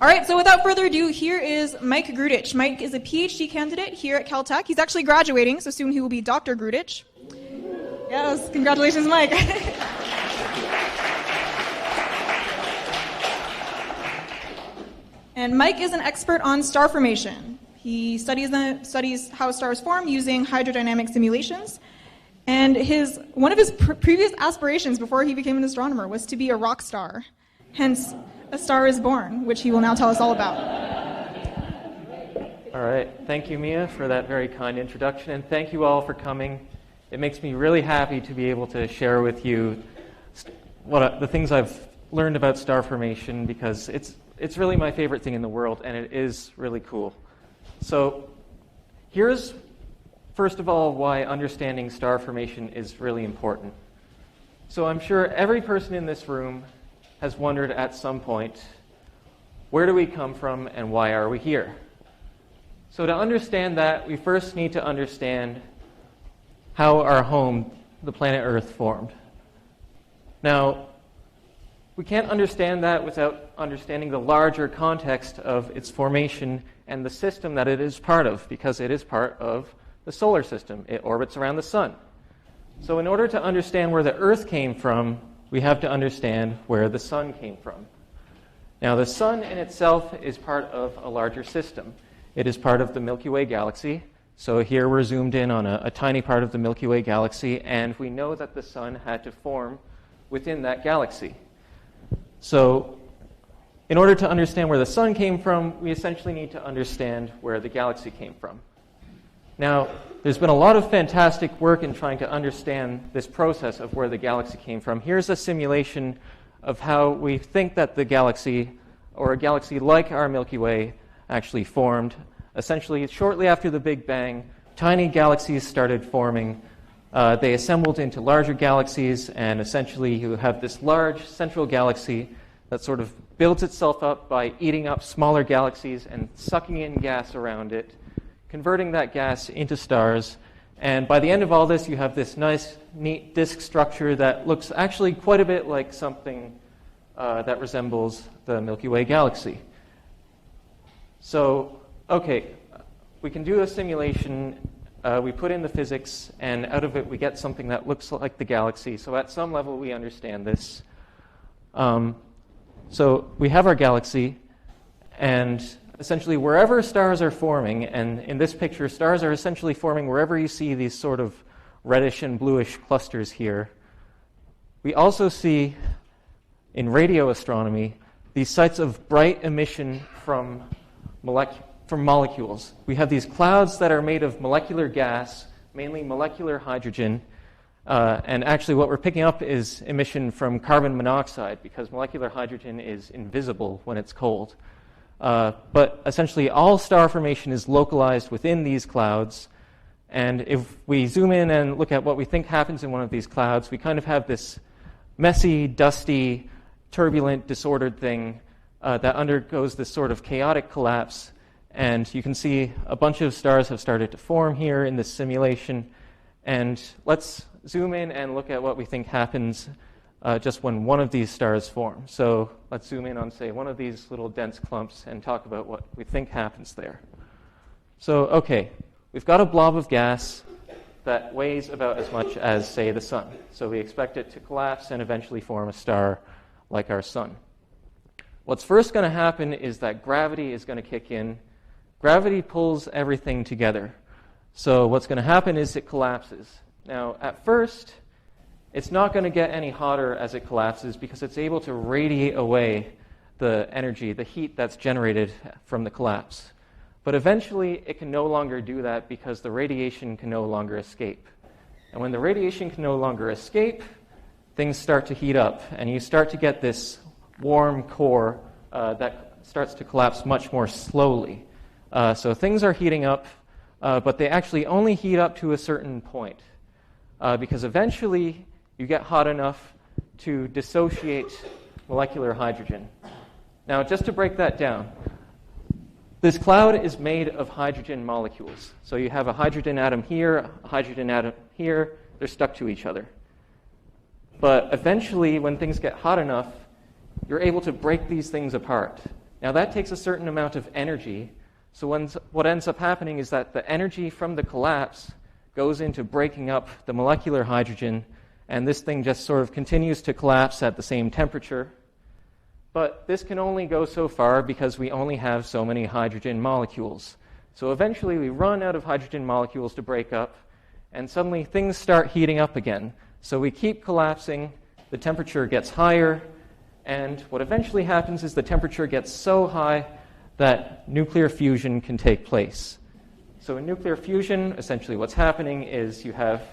All right, so without further ado, here is Mike Grudic. Mike is a PhD candidate here at Caltech. He's actually graduating, so soon he will be Dr. Grudic. Yes, congratulations, Mike. And Mike is an expert on star formation. He studies how stars form using hydrodynamic simulations. And one of his previous aspirations before he became an astronomer was to be a rock star. Hence, A Star is Born, which he will now tell us all about. All right. Thank you, Mia, for that very kind introduction. And thank you all for coming. It makes me really happy to be able to share with you the things I've learned about star formation, because it's really my favorite thing in the world, and it is really cool. So here's, first of all, why understanding star formation is really important. So I'm sure every person in this room has wondered at some point, where do we come from and why are we here? So to understand that, we first need to understand how our home, the planet Earth, formed. Now, we can't understand that without understanding the larger context of its formation and the system that it is part of, because it is part of the solar system. It orbits around the sun. So in order to understand where the Earth came from, we have to understand where the sun came from. Now, the sun in itself is part of a larger system. It is part of the Milky Way galaxy. So here we're zoomed in on a tiny part of the Milky Way galaxy, and we know that the sun had to form within that galaxy. So in order to understand where the sun came from, we essentially need to understand where the galaxy came from. Now, there's been a lot of fantastic work in trying to understand this process of where the galaxy came from. Here's a simulation of how we think that the galaxy, or a galaxy like our Milky Way, actually formed. Essentially, shortly after the Big Bang, tiny galaxies started forming. They assembled into larger galaxies, and essentially you have this large central galaxy that sort of builds itself up by eating up smaller galaxies and sucking in gas around it, converting that gas into stars. And by the end of all this, you have this nice, neat disk structure that looks actually quite a bit like something that resembles the Milky Way galaxy. So, okay, we can do a simulation. We put in the physics, and out of it we get something that looks like the galaxy. So at some level we understand this. So we have our galaxy, and essentially wherever stars are forming, and in this picture stars are essentially forming wherever you see these sort of reddish and bluish clusters here. We also see in radio astronomy these sites of bright emission from molecules. We have these clouds that are made of molecular gas, mainly molecular hydrogen, and actually what we're picking up is emission from carbon monoxide, because molecular hydrogen is invisible when it's cold. But essentially all star formation is localized within these clouds, and if we zoom in and look at what we think happens in one of these clouds, we kind of have this messy, dusty, turbulent, disordered thing that undergoes this sort of chaotic collapse. And you can see a bunch of stars have started to form here in this simulation. And let's zoom in and look at what we think happens just when one of these stars form. So let's zoom in on, say, one of these little dense clumps and talk about what we think happens there. So, okay, we've got a blob of gas that weighs about as much as, say, the sun. So we expect it to collapse and eventually form a star like our sun. What's first going to happen is that gravity is going to kick in. Gravity pulls everything together. So what's going to happen is it collapses. Now, at first, it's not going to get any hotter as it collapses because it's able to radiate away the energy, the heat that's generated from the collapse. But eventually, it can no longer do that because the radiation can no longer escape. And when the radiation can no longer escape, things start to heat up, and you start to get this warm core that starts to collapse much more slowly. So things are heating up, but they actually only heat up to a certain point, because eventually you get hot enough to dissociate molecular hydrogen. Now, just to break that down, this cloud is made of hydrogen molecules. So you have a hydrogen atom here, a hydrogen atom here. They're stuck to each other. But eventually, when things get hot enough, you're able to break these things apart. Now that takes a certain amount of energy. So what ends up happening is that the energy from the collapse goes into breaking up the molecular hydrogen, and this thing just sort of continues to collapse at the same temperature. But this can only go so far because we only have so many hydrogen molecules. So eventually we run out of hydrogen molecules to break up, and suddenly things start heating up again. So we keep collapsing, the temperature gets higher, and what eventually happens is the temperature gets so high that nuclear fusion can take place. So in nuclear fusion, essentially what's happening is you have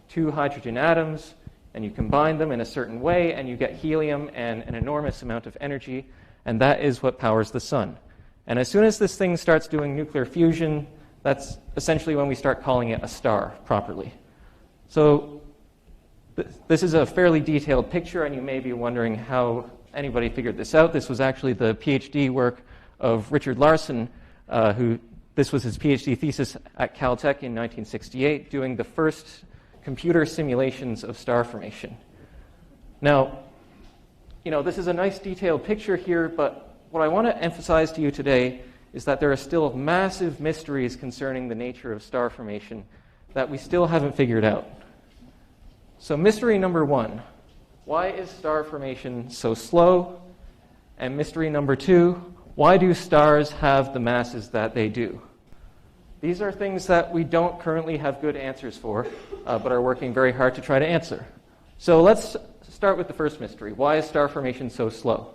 two hydrogen atoms, and you combine them in a certain way, and you get helium and an enormous amount of energy, and that is what powers the sun. And as soon as this thing starts doing nuclear fusion, that's essentially when we start calling it a star properly. So this is a fairly detailed picture, and you may be wondering how anybody figured this out. This was actually the PhD work of Richard Larson, this was his PhD thesis at Caltech in 1968, doing the first computer simulations of star formation. Now, this is a nice detailed picture here, but what I want to emphasize to you today is that there are still massive mysteries concerning the nature of star formation that we still haven't figured out. So mystery number one, why is star formation so slow? And mystery number two, why do stars have the masses that they do? These are things that we don't currently have good answers for, but are working very hard to try to answer. So let's start with the first mystery. Why is star formation so slow?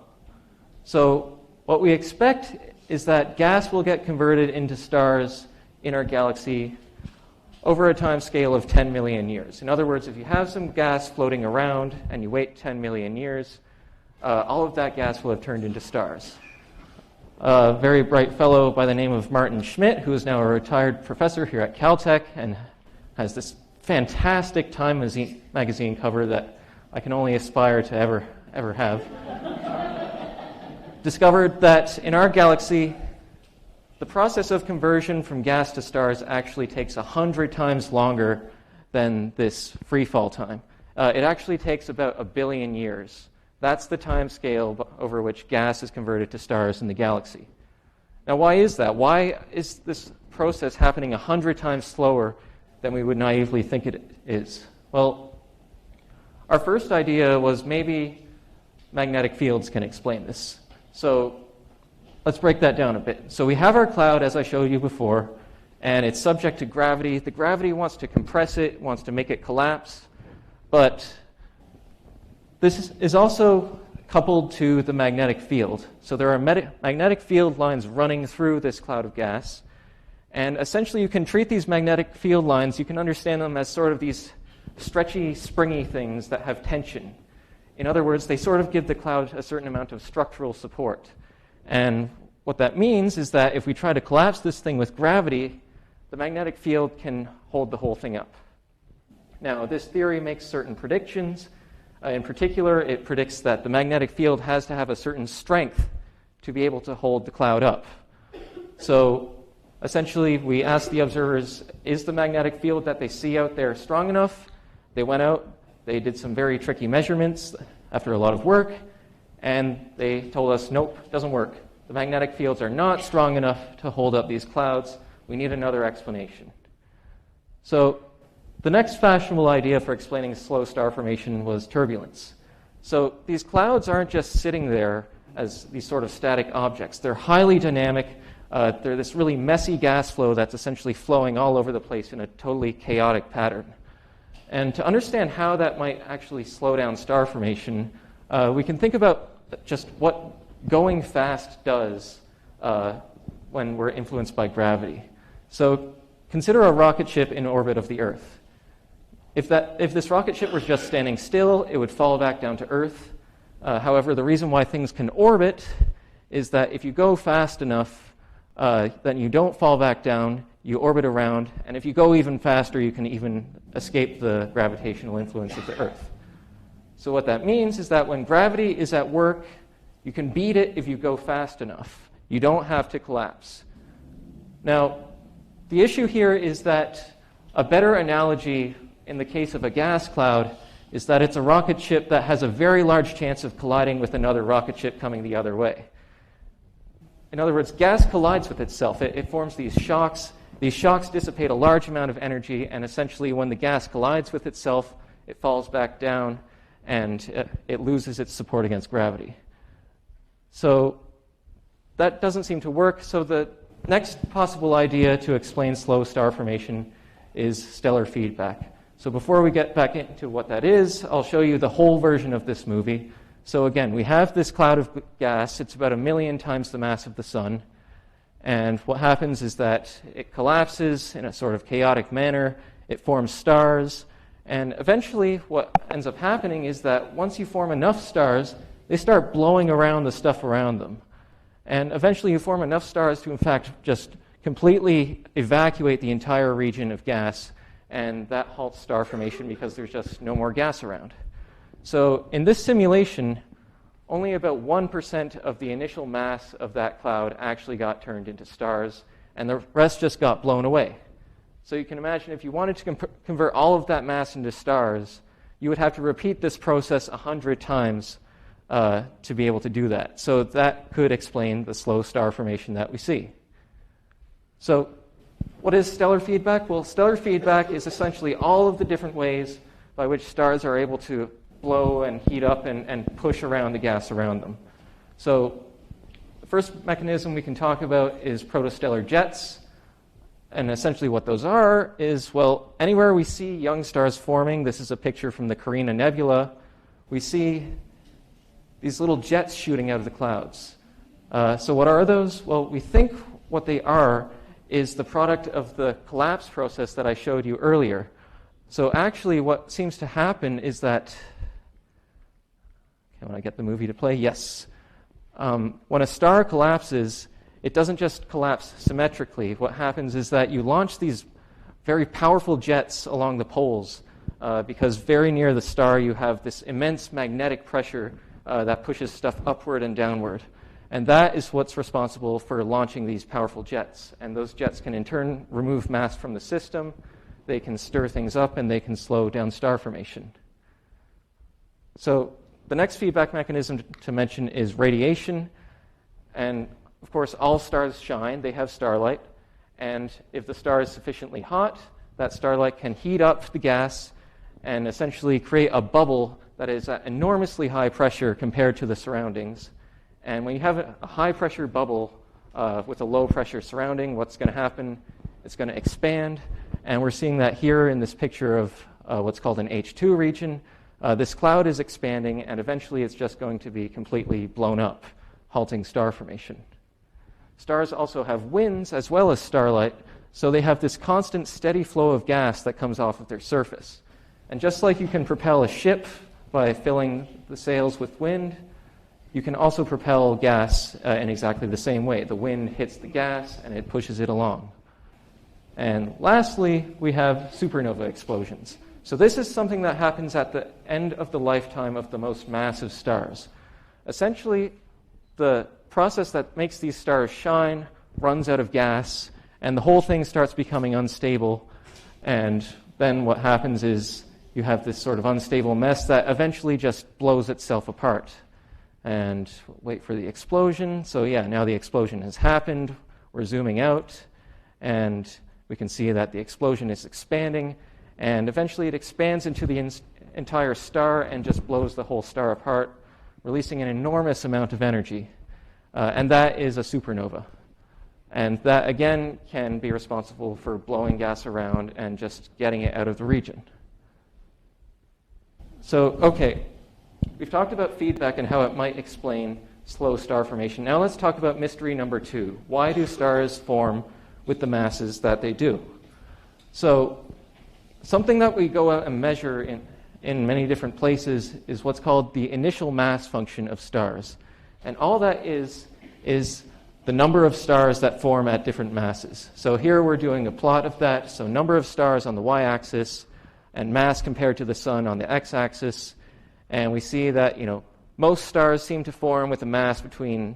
So what we expect is that gas will get converted into stars in our galaxy over a time scale of 10 million years. In other words, if you have some gas floating around and you wait 10 million years, all of that gas will have turned into stars. A very bright fellow by the name of Martin Schmidt, who is now a retired professor here at Caltech and has this fantastic Time magazine cover that I can only aspire to ever have, discovered that in our galaxy, the process of conversion from gas to stars actually takes 100 times longer than this free fall time. It actually takes about 1 billion years. That's the time scale over which gas is converted to stars in the galaxy. Now, why is that? Why is this process happening 100 times slower than we would naively think it is? Well, our first idea was maybe magnetic fields can explain this. So let's break that down a bit. So we have our cloud, as I showed you before, and it's subject to gravity. The gravity wants to compress it, wants to make it collapse, but this is also coupled to the magnetic field. So there are magnetic field lines running through this cloud of gas. And essentially you can treat these magnetic field lines, you can understand them as sort of these stretchy, springy things that have tension. In other words, they sort of give the cloud a certain amount of structural support. And what that means is that if we try to collapse this thing with gravity, the magnetic field can hold the whole thing up. Now, this theory makes certain predictions. In particular, it predicts that the magnetic field has to have a certain strength to be able to hold the cloud up. So essentially, we asked the observers, is the magnetic field that they see out there strong enough? They went out, they did some very tricky measurements after a lot of work, and they told us, nope, doesn't work. The magnetic fields are not strong enough to hold up these clouds. We need another explanation. So the next fashionable idea for explaining slow star formation was turbulence. So these clouds aren't just sitting there as these sort of static objects. They're highly dynamic. They're this really messy gas flow that's essentially flowing all over the place in a totally chaotic pattern. And to understand how that might actually slow down star formation, we can think about just what going fast does when we're influenced by gravity. So consider a rocket ship in orbit of the Earth. If this rocket ship was just standing still, it would fall back down to Earth. However, the reason why things can orbit is that if you go fast enough, then you don't fall back down, you orbit around, and if you go even faster, you can even escape the gravitational influence of the Earth. So what that means is that when gravity is at work, you can beat it if you go fast enough. You don't have to collapse. Now, the issue here is that a better analogy in the case of a gas cloud is that it's a rocket ship that has a very large chance of colliding with another rocket ship coming the other way. in other words, gas collides with itself. It forms these shocks. These shocks dissipate a large amount of energy, and essentially when the gas collides with itself, it falls back down, and it loses its support against gravity. So that doesn't seem to work. So the next possible idea to explain slow star formation is stellar feedback. So before we get back into what that is, I'll show you the whole version of this movie. So again, we have this cloud of gas. It's about 1 million times the mass of the sun. And what happens is that it collapses in a sort of chaotic manner. It forms stars. And eventually what ends up happening is that once you form enough stars, they start blowing around the stuff around them. And eventually you form enough stars to, in fact, just completely evacuate the entire region of gas. And that halts star formation because there's just no more gas around. So in this simulation, only about 1% of the initial mass of that cloud actually got turned into stars, and the rest just got blown away. So you can imagine if you wanted to convert all of that mass into stars, you would have to repeat this process 100 times to be able to do that. So that could explain the slow star formation that we see. So what is stellar feedback? Well, stellar feedback is essentially all of the different ways by which stars are able to blow and heat up and push around the gas around them. So the first mechanism we can talk about is protostellar jets. And essentially what those are is, well, anywhere we see young stars forming, this is a picture from the Carina Nebula, we see these little jets shooting out of the clouds. So what are those? Well, we think what they are is the product of the collapse process that I showed you earlier. So actually what seems to happen is that, can I get the movie to play? Yes. When a star collapses, it doesn't just collapse symmetrically. What happens is that you launch these very powerful jets along the poles because very near the star you have this immense magnetic pressure that pushes stuff upward and downward. And that is what's responsible for launching these powerful jets. And those jets can in turn remove mass from the system, they can stir things up, and they can slow down star formation. So the next feedback mechanism to mention is radiation. And of course, all stars shine, they have starlight. And if the star is sufficiently hot, that starlight can heat up the gas and essentially create a bubble that is at enormously high pressure compared to the surroundings. And when you have a high-pressure bubble with a low-pressure surrounding, what's going to happen? It's going to expand. And we're seeing that here in this picture of what's called an H2 region. This cloud is expanding, and eventually it's just going to be completely blown up, halting star formation. Stars also have winds as well as starlight, so they have this constant, steady flow of gas that comes off of their surface. And just like you can propel a ship by filling the sails with wind, you can also propel gas in exactly the same way. The wind hits the gas and it pushes it along. And lastly, we have supernova explosions. So this is something that happens at the end of the lifetime of the most massive stars. Essentially, the process that makes these stars shine runs out of gas, and the whole thing starts becoming unstable. And then what happens is you have this sort of unstable mess that eventually just blows itself apart. And wait for the explosion. So yeah, now the explosion has happened. We're zooming out, and we can see that the explosion is expanding, and eventually it expands into the entire star and just blows the whole star apart, releasing an enormous amount of energy. And that is a supernova. And that, again, can be responsible for blowing gas around and just getting it out of the region. So, okay. We've talked about feedback and how it might explain slow star formation. Now let's talk about mystery number 2. Why do stars form with the masses that they do? So something that we go out and measure in many different places is what's called the initial mass function of stars. And all that is the number of stars that form at different masses. So here we're doing a plot of that. So number of stars on the y-axis and mass compared to the sun on the x-axis. And we see that, most stars seem to form with a mass between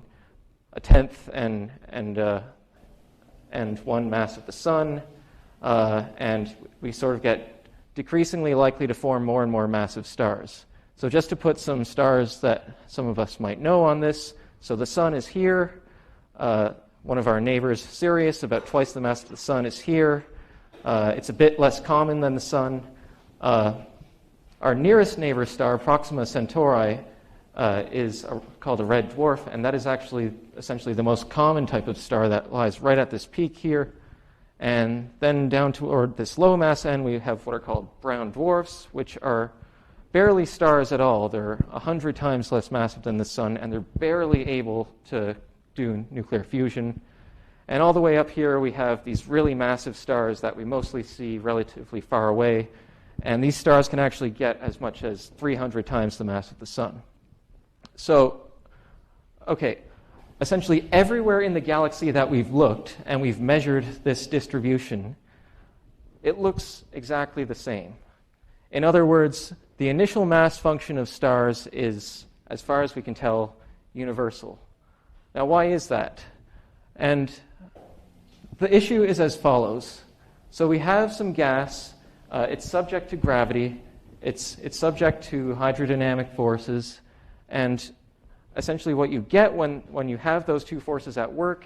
1/10 and 1 mass of the sun. And we sort of get decreasingly likely to form more and more massive stars. So just to put some stars that some of us might know on this, so the sun is here. One of our neighbors, Sirius, about twice the mass of the Sun, is here. It's a bit less common than the Sun. Our nearest neighbor star, Proxima Centauri, is called a red dwarf, and that is actually essentially the most common type of star that lies right at this peak here. And then down toward this low mass end, we have what are called brown dwarfs, which are barely stars at all. They're 100 times less massive than the Sun, and they're barely able to do nuclear fusion. And all the way up here, we have these really massive stars that we mostly see relatively far away. And these stars can actually get as much as 300 times the mass of the Sun. So, okay, essentially everywhere in the galaxy that we've looked and we've measured this distribution, it looks exactly the same. In other words, the initial mass function of stars is, as far as we can tell, universal. Now, why is that? And the issue is as follows. So we have some gas. It's subject to gravity. It's subject to hydrodynamic forces. And essentially what you get when you have those two forces at work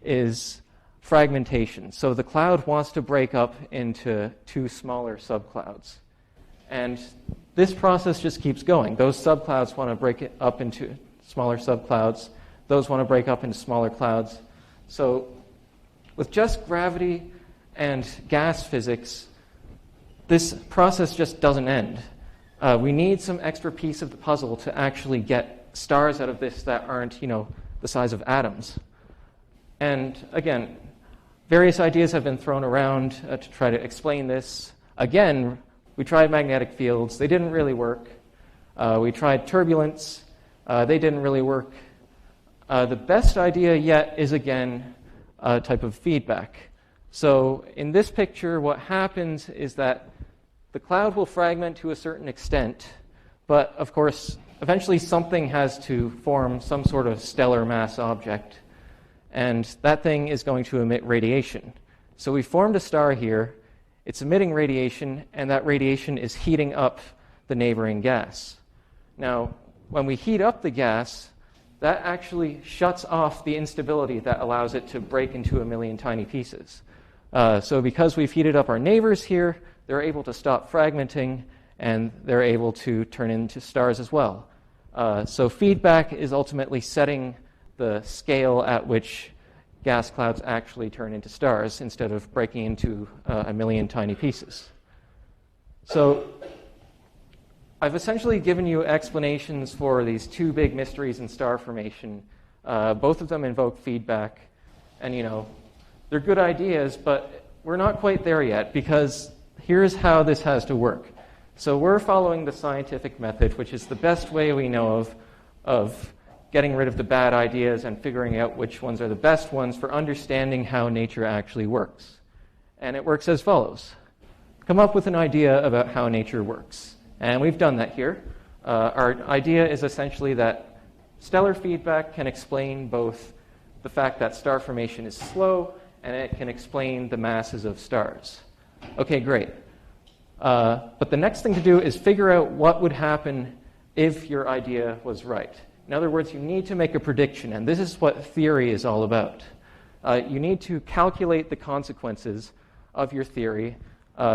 is fragmentation. So the cloud wants to break up into two smaller subclouds. And this process just keeps going. Those subclouds want to break it up into smaller subclouds. Those want to break up into smaller clouds. So with just gravity and gas physics, this process just doesn't end. We need some extra piece of the puzzle to actually get stars out of this that aren't, the size of atoms. And again, various ideas have been thrown around to try to explain this. Again, we tried magnetic fields. They didn't really work. We tried turbulence. They didn't really work. The best idea yet is, again, a type of feedback. So in this picture, what happens is that the cloud will fragment to a certain extent, but of course, eventually something has to form some sort of stellar mass object, and that thing is going to emit radiation. So we formed a star here. It's emitting radiation, and that radiation is heating up the neighboring gas. Now, when we heat up the gas, that actually shuts off the instability that allows it to break into a million tiny pieces. So because we've heated up our neighbors here, they're able to stop fragmenting, and they're able to turn into stars as well. So feedback is ultimately setting the scale at which gas clouds actually turn into stars instead of breaking into a million tiny pieces. So I've essentially given you explanations for these two big mysteries in star formation. Both of them invoke feedback, and they're good ideas, but we're not quite there yet, because here's how this has to work. So we're following the scientific method, which is the best way we know of getting rid of the bad ideas and figuring out which ones are the best ones for understanding how nature actually works. And it works as follows. Come up with an idea about how nature works. And we've done that here. Our idea is essentially that stellar feedback can explain both the fact that star formation is slow, and it can explain the masses of stars. Okay, great. But the next thing to do is figure out what would happen if your idea was right. In other words, you need to make a prediction, and this is what theory is all about. You need to calculate the consequences of your theory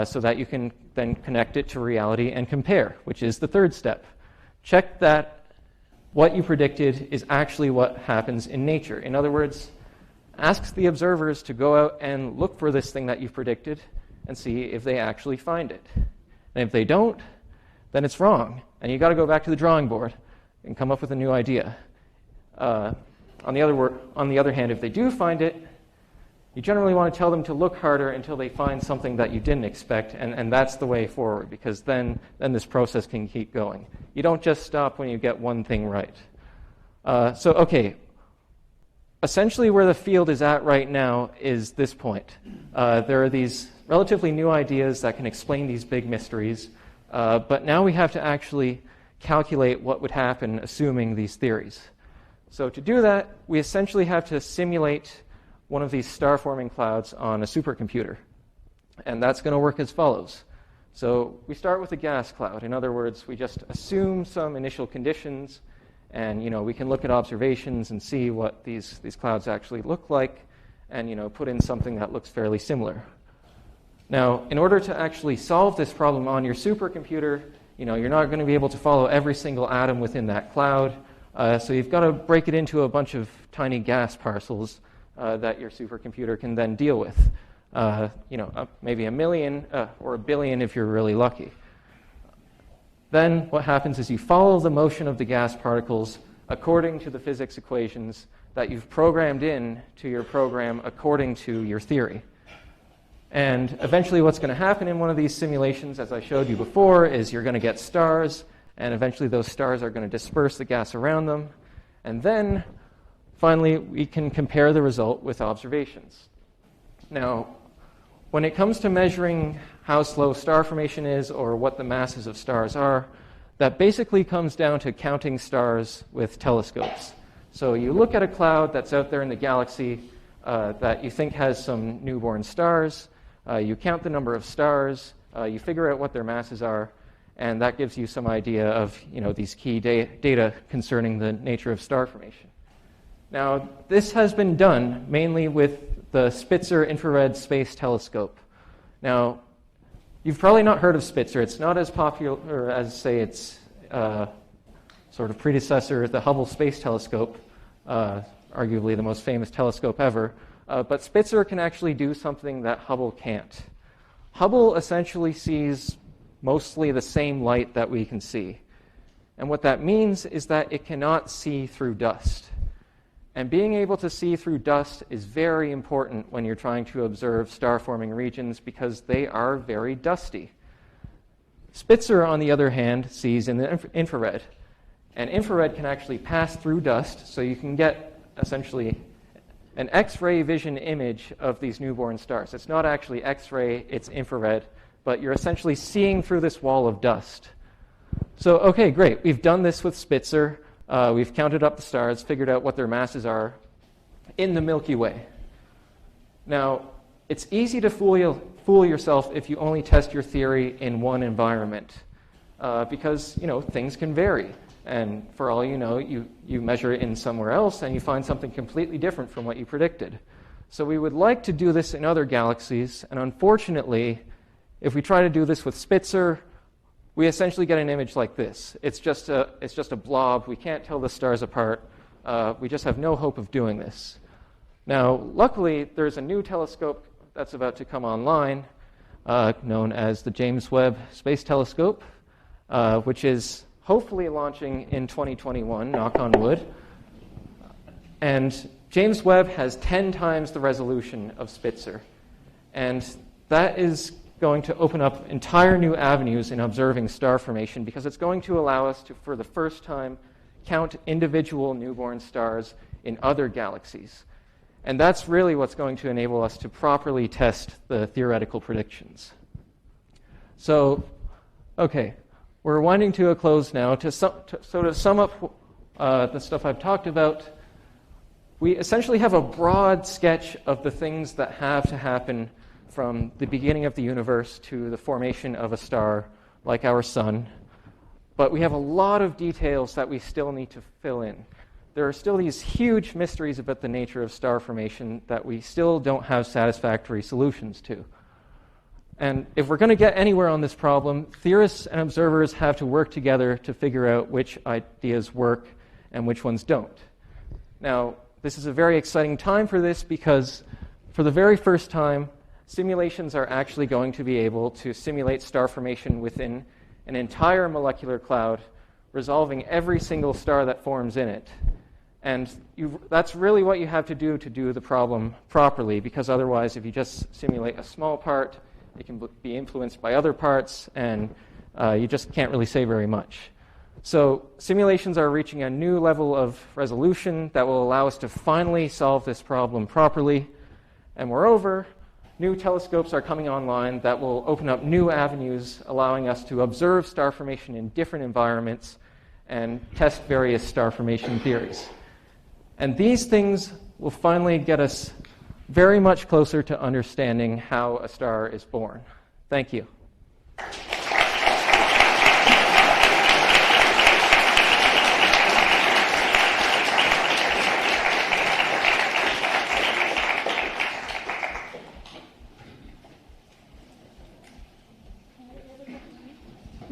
so that you can then connect it to reality and compare, which is the third step. Check that what you predicted is actually what happens in nature. In other words, ask the observers to go out and look for this thing that you've predicted and see if they actually find it. And if they don't, then it's wrong, and you've got to go back to the drawing board and come up with a new idea. On the other hand, if they do find it, you generally want to tell them to look harder until they find something that you didn't expect, and that's the way forward, because then this process can keep going. You don't just stop when you get one thing right. Okay, essentially where the field is at right now is this point. There are these relatively new ideas that can explain these big mysteries, but now we have to actually calculate what would happen assuming these theories. So to do that, we essentially have to simulate one of these star-forming clouds on a supercomputer. And that's going to work as follows. So we start with a gas cloud. In other words, we just assume some initial conditions, And we can look at observations and see what these clouds actually look like, and put in something that looks fairly similar. Now, in order to actually solve this problem on your supercomputer, you're not going to be able to follow every single atom within that cloud. So you've got to break it into a bunch of tiny gas parcels that your supercomputer can then deal with. Maybe 1 million or 1 billion if you're really lucky. Then what happens is you follow the motion of the gas particles according to the physics equations that you've programmed in to your program according to your theory. And eventually what's going to happen in one of these simulations, as I showed you before, is you're going to get stars, and eventually those stars are going to disperse the gas around them. And then, finally, we can compare the result with observations. Now, when it comes to measuring how slow star formation is or what the masses of stars are, that basically comes down to counting stars with telescopes. So you look at a cloud that's out there in the galaxy that you think has some newborn stars, you count the number of stars, you figure out what their masses are, and that gives you some idea of these key data concerning the nature of star formation. Now, this has been done mainly with the Spitzer Infrared Space Telescope. Now, you've probably not heard of Spitzer. It's not as popular as, say, its sort of predecessor, the Hubble Space Telescope, arguably the most famous telescope ever. But Spitzer can actually do something that Hubble can't. Hubble essentially sees mostly the same light that we can see. And what that means is that it cannot see through dust. And being able to see through dust is very important when you're trying to observe star-forming regions because they are very dusty. Spitzer, on the other hand, sees in the infrared. And infrared can actually pass through dust, so you can get essentially an X-ray vision image of these newborn stars. It's not actually X-ray, it's infrared, but you're essentially seeing through this wall of dust. So, okay, great. We've done this with Spitzer. We've counted up the stars, figured out what their masses are in the Milky Way. Now, it's easy to fool yourself if you only test your theory in one environment because, things can vary. And for all you know, you measure it in somewhere else and you find something completely different from what you predicted. So we would like to do this in other galaxies, and unfortunately, if we try to do this with Spitzer, we essentially get an image like this. It's just a blob. We can't tell the stars apart. We just have no hope of doing this. Now, luckily, there's a new telescope that's about to come online, known as the James Webb Space Telescope, which is hopefully launching in 2021, knock on wood. And James Webb has 10 times the resolution of Spitzer. And that is going to open up entire new avenues in observing star formation because it's going to allow us to, for the first time, count individual newborn stars in other galaxies. And that's really what's going to enable us to properly test the theoretical predictions. So, okay, we're winding to a close now. To sort of sum up the stuff I've talked about, we essentially have a broad sketch of the things that have to happen from the beginning of the universe to the formation of a star like our sun. But we have a lot of details that we still need to fill in. There are still these huge mysteries about the nature of star formation that we still don't have satisfactory solutions to. And if we're going to get anywhere on this problem, theorists and observers have to work together to figure out which ideas work and which ones don't. Now, this is a very exciting time for this because for the very first time, simulations are actually going to be able to simulate star formation within an entire molecular cloud, resolving every single star that forms in it. And that's really what you have to do the problem properly, because otherwise, if you just simulate a small part, it can be influenced by other parts, and you just can't really say very much. So simulations are reaching a new level of resolution that will allow us to finally solve this problem properly. And moreover, new telescopes are coming online that will open up new avenues, allowing us to observe star formation in different environments and test various star formation theories. And these things will finally get us very much closer to understanding how a star is born. Thank you.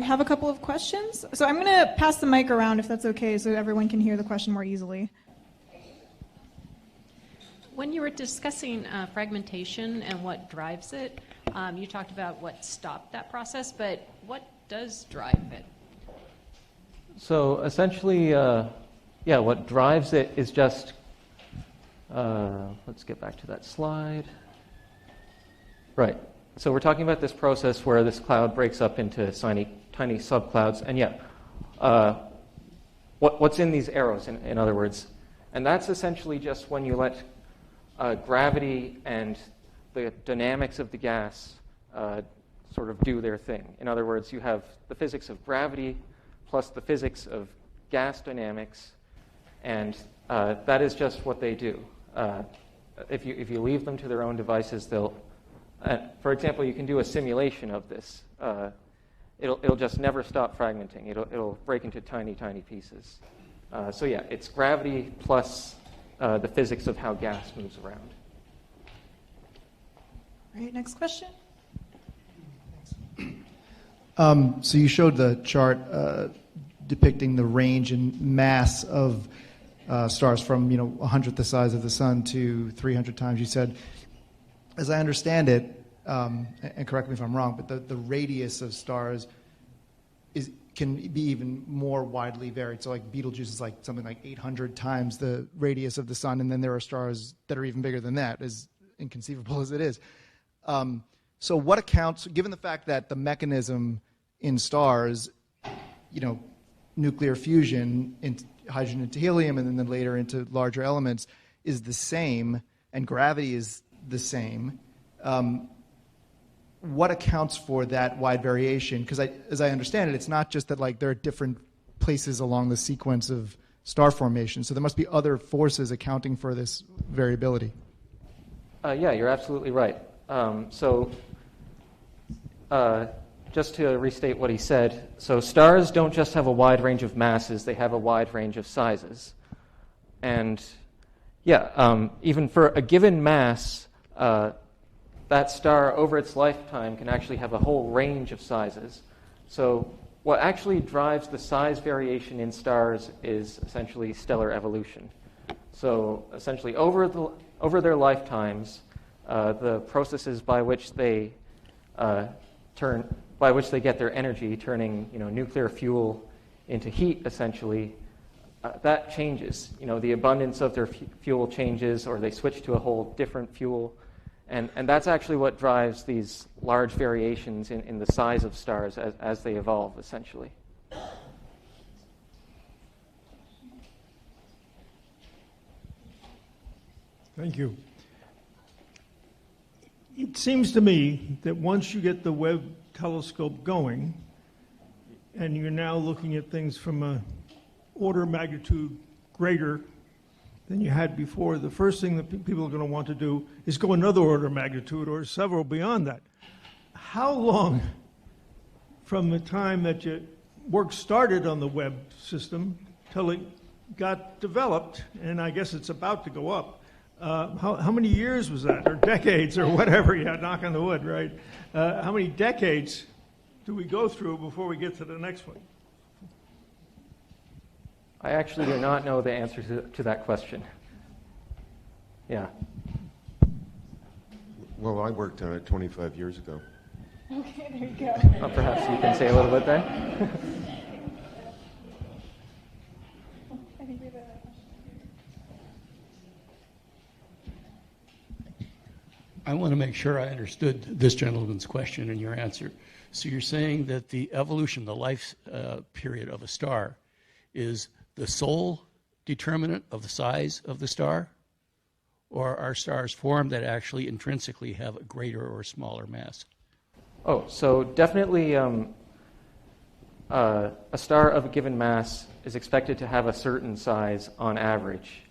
have a couple of questions. So I'm going to pass the mic around if that's okay so everyone can hear the question more easily. When you were discussing fragmentation and what drives it, you talked about what stopped that process, but what does drive it? So essentially, what drives it is just, let's get back to that slide. Right. So we're talking about this process where this cloud breaks up into tiny subclouds, and what's in these arrows, in other words. And that's essentially just when you let gravity and the dynamics of the gas sort of do their thing. In other words, you have the physics of gravity plus the physics of gas dynamics, and that is just what they do. If you leave them to their own devices, they'll, for example, you can do a simulation of this. It'll just never stop fragmenting. It'll break into tiny pieces. So yeah, it's gravity plus the physics of how gas moves around. All right, next question. So you showed the chart depicting the range and mass of stars from 100th the size of the sun to 300 times. You said, as I understand it, and correct me if I'm wrong, but the radius of stars can be even more widely varied. So like Betelgeuse is like something like 800 times the radius of the sun, and then there are stars that are even bigger than that, as inconceivable as it is. So what accounts, given the fact that the mechanism in stars, nuclear fusion, into hydrogen into helium, and then later into larger elements, is the same, and gravity is the same, what accounts for that wide variation? Because as I understand it, it's not just that there are different places along the sequence of star formation, so there must be other forces accounting for this variability. Yeah, you're absolutely right. Just to restate what he said, so stars don't just have a wide range of masses, they have a wide range of sizes. And even for a given mass, that star over its lifetime can actually have a whole range of sizes. So what actually drives the size variation in stars is essentially stellar evolution. So essentially over their lifetimes, the processes by which they get their energy, turning nuclear fuel into heat, essentially, that changes. The abundance of their fuel changes, or they switch to a whole different fuel, and that's actually what drives these large variations in the size of stars as they evolve, essentially. Thank you. It seems to me that once you get the Webb telescope going, and you're now looking at things from an order of magnitude greater than you had before, the first thing that people are going to want to do is go another order of magnitude or several beyond that. How long from the time that your work started on the Webb system till it got developed, and I guess it's about to go up, how many years was that, or decades, or whatever? Yeah, knock on the wood, right? How many decades do we go through before we get to the next one? I actually do not know the answer to that question. Yeah. Well, I worked on it 25 years ago. Okay, there you go. Perhaps you can say a little bit then. I think we have a question. I want to make sure I understood this gentleman's question and your answer. So you're saying that the evolution, the life period of a star is the sole determinant of the size of the star? Or are stars formed that actually intrinsically have a greater or smaller mass? Oh, so definitely a star of a given mass is expected to have a certain size on average.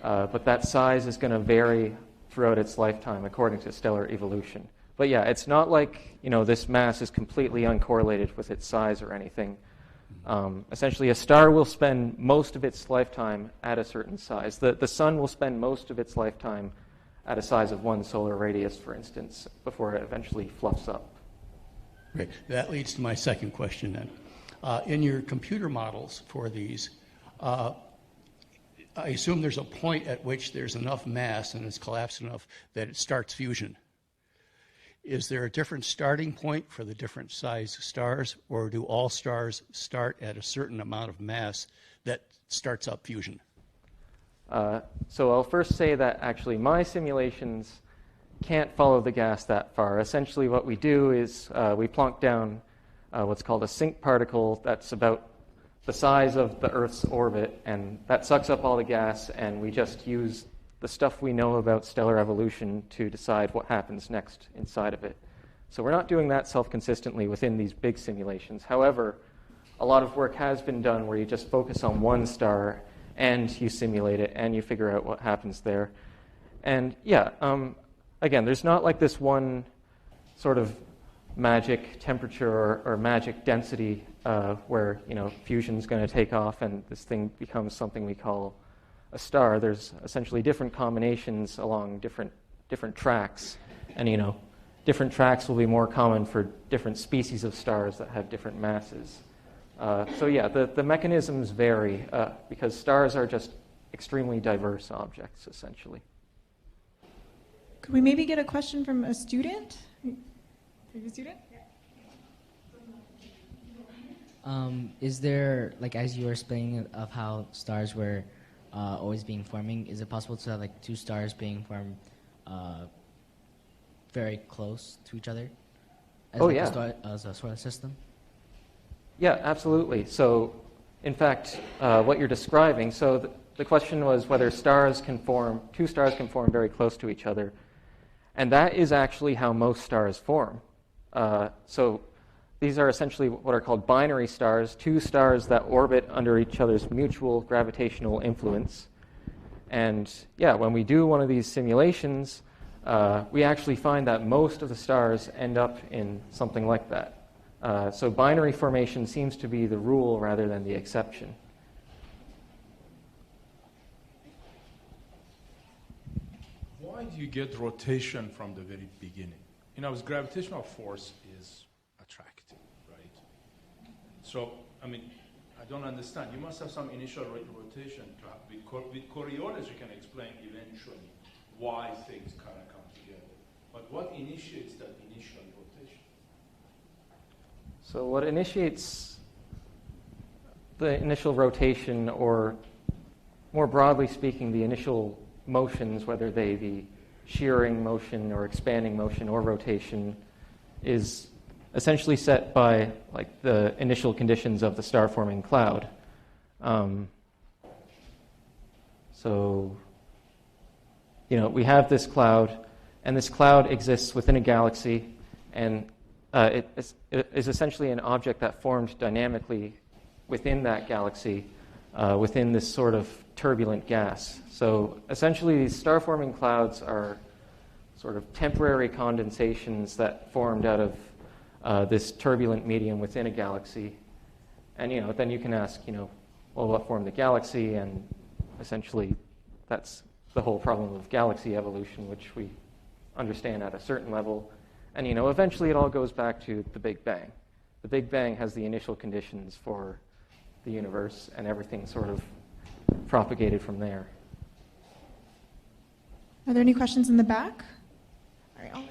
But that size is going to vary throughout its lifetime according to stellar evolution. But yeah, it's not like this mass is completely uncorrelated with its size or anything. Essentially, a star will spend most of its lifetime at a certain size. The sun will spend most of its lifetime at a size of one solar radius, for instance, before it eventually fluffs up. Great. That leads to my second question then. In your computer models for these, I assume there's a point at which there's enough mass and it's collapsed enough that it starts fusion. Is there a different starting point for the different size stars, or do all stars start at a certain amount of mass that starts up fusion? So I'll first say that actually my simulations can't follow the gas that far. Essentially what we do is we plonk down what's called a sink particle that's about the size of the Earth's orbit, and that sucks up all the gas, and we just use the stuff we know about stellar evolution to decide what happens next inside of it. So we're not doing that self-consistently within these big simulations. However, a lot of work has been done where you just focus on one star and you simulate it and you figure out what happens there. And yeah, again, there's not like this one sort of magic temperature or magic density where fusion's going to take off and this thing becomes something we call a star. There's essentially different combinations along different tracks, and different tracks will be more common for different species of stars that have different masses. So yeah, the mechanisms vary because stars are just extremely diverse objects, essentially. Could we maybe get a question from a student? A student? Is there, like, as you were explaining of how stars were always being forming, is it possible to have like two stars being formed very close to each other as a solar system? Yeah, absolutely. So, in fact, what you're describing, so the question was whether two stars can form very close to each other, and that is actually how most stars form. So these are essentially what are called binary stars, two stars that orbit under each other's mutual gravitational influence. And yeah, when we do one of these simulations, we actually find that most of the stars end up in something like that. So binary formation seems to be the rule rather than the exception. Why do you get rotation from the very beginning? Gravitational force is attractive, right? So, I don't understand. You must have some initial rotation to have. With Coriolis, you can explain eventually why things kind of come together. But what initiates that initial rotation? So what initiates the initial rotation, or more broadly speaking, the initial motions, whether they be shearing motion or expanding motion or rotation, is essentially set by like the initial conditions of the star-forming cloud. So, we have this cloud, and this cloud exists within a galaxy, and it is essentially an object that formed dynamically within that galaxy, within this sort of turbulent gas. So essentially these star-forming clouds are sort of temporary condensations that formed out of this turbulent medium within a galaxy. And then you can ask, well, what formed the galaxy? And essentially that's the whole problem of galaxy evolution, which we understand at a certain level. And eventually it all goes back to the Big Bang. The Big Bang has the initial conditions for the universe, and everything sort of propagated from there. Are there any questions in the back? All right,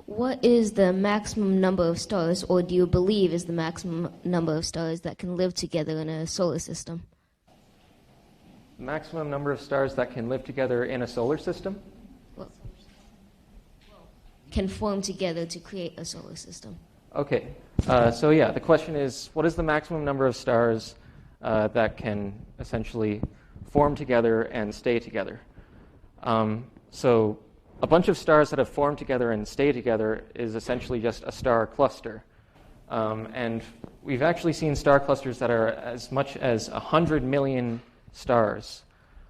What is the maximum number of stars, or do you believe is the maximum number of stars that can live together in a solar system? Maximum number of stars that can live together in a solar system? Can form together to create a solar system. Okay, so yeah, the question is, what is the maximum number of stars that can essentially form together and stay together? So a bunch of stars that have formed together and stay together is essentially just a star cluster. And we've actually seen star clusters that are as much as 100 million stars.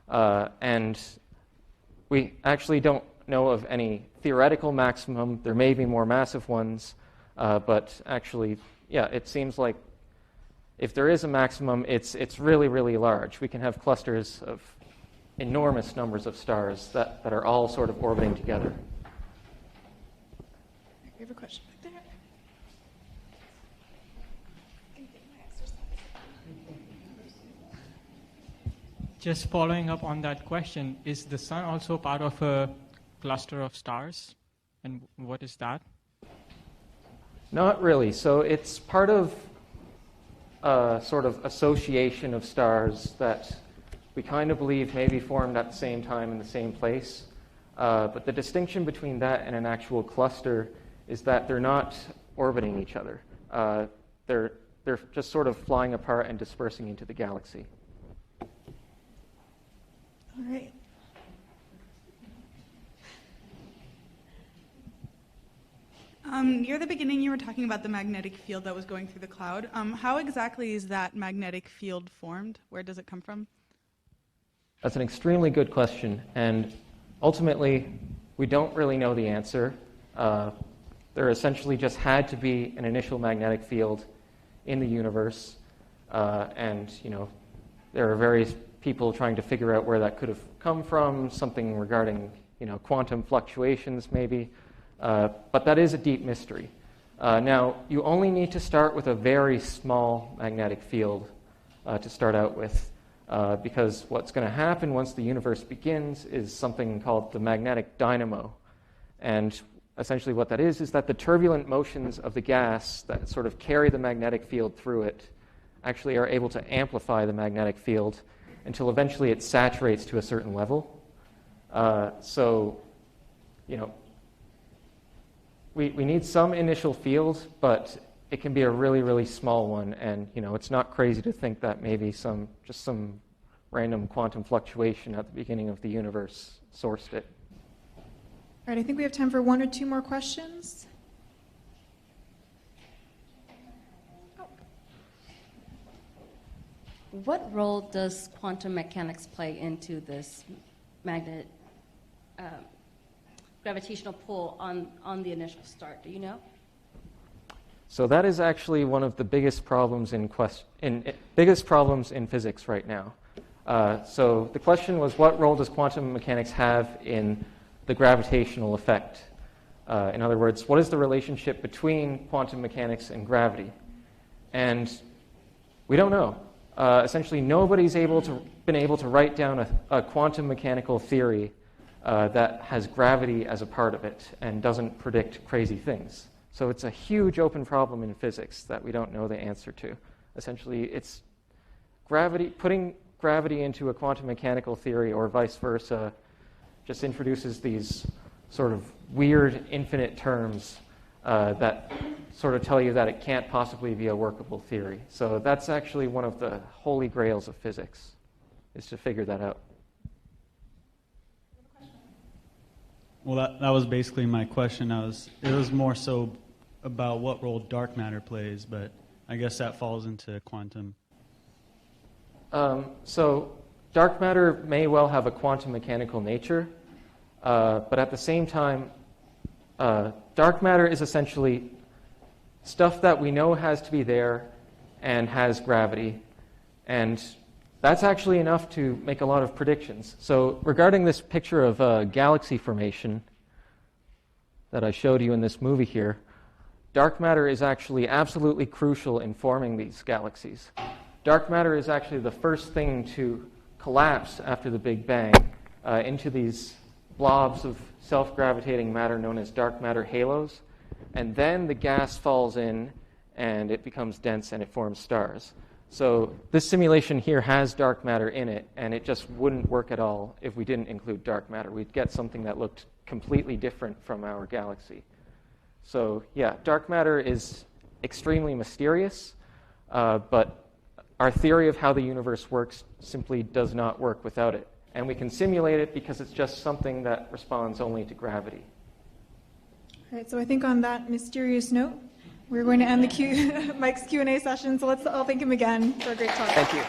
And we actually don't know of any theoretical maximum. There may be more massive ones, but actually, yeah, it seems like if there is a maximum, it's really, really large. We can have clusters of enormous numbers of stars that are all sort of orbiting together. We have a question back there. Just following up on that question, is the sun also part of a cluster of stars? And what is that? Not really. So it's part of a sort of association of stars that we kind of believe may be formed at the same time in the same place. But the distinction between that and an actual cluster is that they're not orbiting each other. They're just sort of flying apart and dispersing into the galaxy. All right. Near the beginning, you were talking about the magnetic field that was going through the cloud. How exactly is that magnetic field formed? Where does it come from? That's an extremely good question, and ultimately, we don't really know the answer. There essentially just had to be an initial magnetic field in the universe, and there are various people trying to figure out where that could have come from, something regarding quantum fluctuations maybe, but that is a deep mystery. Now, you only need to start with a very small magnetic field to start out with, because what's going to happen once the universe begins is something called the magnetic dynamo. And essentially what that is that the turbulent motions of the gas that sort of carry the magnetic field through it actually are able to amplify the magnetic field until eventually it saturates to a certain level. We need some initial field, but it can be a really, really small one, and it's not crazy to think that maybe some random quantum fluctuation at the beginning of the universe sourced it. All right, I think we have time for one or two more questions. What role does quantum mechanics play into this gravitational pull on the initial start? Do you know? So that is actually one of the biggest problems in physics right now. So the question was, what role does quantum mechanics have in the gravitational effect? In other words, what is the relationship between quantum mechanics and gravity? And we don't know. Essentially, nobody's been able to write down a quantum mechanical theory that has gravity as a part of it and doesn't predict crazy things. So it's a huge open problem in physics that we don't know the answer to. Essentially, it's putting gravity into a quantum mechanical theory or vice versa just introduces these sort of weird infinite terms that sort of tell you that it can't possibly be a workable theory. So that's actually one of the holy grails of physics, is to figure that out. Well, that was basically my question. It was more so about what role dark matter plays, but I guess that falls into quantum. So dark matter may well have a quantum mechanical nature, but at the same time, dark matter is essentially stuff that we know has to be there and has gravity, and that's actually enough to make a lot of predictions. So regarding this picture of galaxy formation that I showed you in this movie here, dark matter is actually absolutely crucial in forming these galaxies. Dark matter is actually the first thing to collapse after the Big Bang into these blobs of self-gravitating matter known as dark matter halos, and then the gas falls in and it becomes dense and it forms stars. So this simulation here has dark matter in it, and it just wouldn't work at all if we didn't include dark matter. We'd get something that looked completely different from our galaxy. So yeah, dark matter is extremely mysterious, but our theory of how the universe works simply does not work without it. And we can simulate it because it's just something that responds only to gravity. All right, so I think on that mysterious note, we're going to end Mike's Q&A session. So let's all thank him again for a great talk. Thank you.